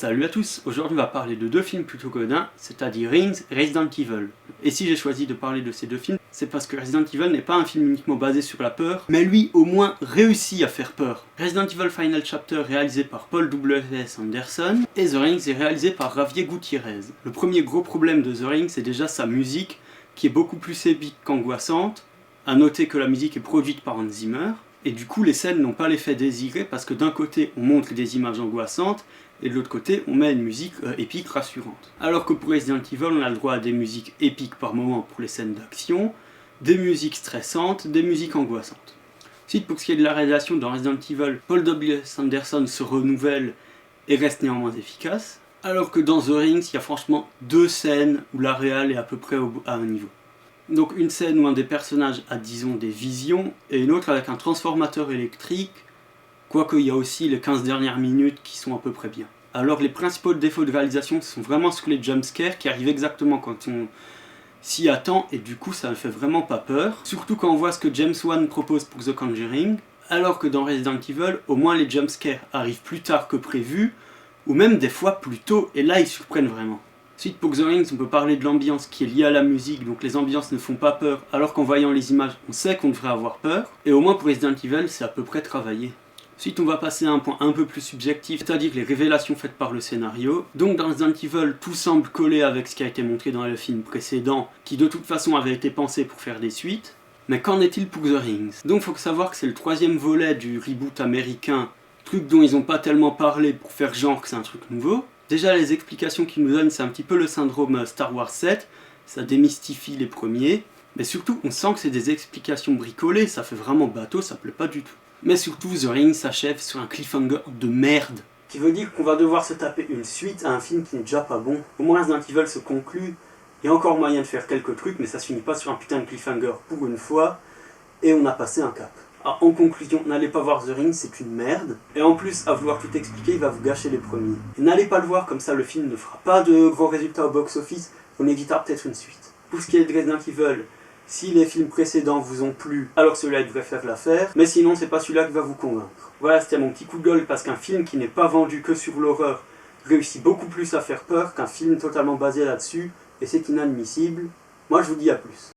Salut à tous, aujourd'hui on va parler de deux films plutôt que d'un, c'est-à-dire Rings et Resident Evil. Et si j'ai choisi de parler de ces deux films, c'est parce que Resident Evil n'est pas un film uniquement basé sur la peur, mais lui au moins réussit à faire peur. Resident Evil Final Chapter réalisé par Paul W.S. Anderson et The Rings est réalisé par Javier Gutiérrez. Le premier gros problème de The Rings c'est déjà sa musique qui est beaucoup plus épique qu'angoissante. À noter que la musique est produite par Hans Zimmer. Et du coup, les scènes n'ont pas l'effet désiré parce que d'un côté, on montre des images angoissantes et de l'autre côté, on met une musique épique rassurante. Alors que pour Resident Evil, on a le droit à des musiques épiques par moment pour les scènes d'action, des musiques stressantes, des musiques angoissantes. Ensuite, pour ce qui est de la réalisation dans Resident Evil, Paul W.S. Anderson se renouvelle et reste néanmoins efficace. Alors que dans The Rings, il y a franchement deux scènes où la réal est à peu près à un niveau. Donc une scène où un des personnages a disons des visions et une autre avec un transformateur électrique, quoique il y a aussi les 15 dernières minutes qui sont à peu près bien. Alors les principaux défauts de réalisation sont vraiment sur les jumpscares qui arrivent exactement quand on s'y attend et du coup ça ne fait vraiment pas peur. Surtout quand on voit ce que James Wan propose pour The Conjuring, alors que dans Resident Evil, au moins les jumpscares arrivent plus tard que prévu, ou même des fois plus tôt et là ils surprennent vraiment. Ensuite, pour The Rings, on peut parler de l'ambiance qui est liée à la musique, donc les ambiances ne font pas peur, alors qu'en voyant les images, on sait qu'on devrait avoir peur. Et au moins pour Resident Evil, c'est à peu près travaillé. Ensuite, on va passer à un point un peu plus subjectif, c'est-à-dire les révélations faites par le scénario. Donc dans Resident Evil, tout semble coller avec ce qui a été montré dans le film précédent, qui de toute façon avait été pensé pour faire des suites. Mais qu'en est-il pour The Rings? Donc il faut savoir que c'est le troisième volet du reboot américain, truc dont ils n'ont pas tellement parlé pour faire genre que c'est un truc nouveau. Déjà les explications qu'ils nous donnent c'est un petit peu le syndrome Star Wars 7, ça démystifie les premiers, mais surtout on sent que c'est des explications bricolées, ça fait vraiment bateau, ça plaît pas du tout. Mais surtout The Ring s'achève sur un cliffhanger de merde. Qui veut dire qu'on va devoir se taper une suite à un film qui n'est déjà pas bon. Au moins Resident Evil se conclut, il y a encore moyen de faire quelques trucs, mais ça se finit pas sur un putain de cliffhanger pour une fois, et on a passé un cap. Ah, en conclusion, n'allez pas voir The Ring, c'est une merde. Et en plus, à vouloir tout expliquer, il va vous gâcher les premiers. Et n'allez pas le voir, comme ça le film ne fera pas de gros résultats au box-office, on évitera peut-être une suite. Pour ce qui est de Resident Evil, si les films précédents vous ont plu, alors celui-là devrait faire l'affaire, mais sinon c'est pas celui-là qui va vous convaincre. Voilà, c'était mon petit coup de gueule, parce qu'un film qui n'est pas vendu que sur l'horreur réussit beaucoup plus à faire peur qu'un film totalement basé là-dessus, et c'est inadmissible. Moi je vous dis à plus.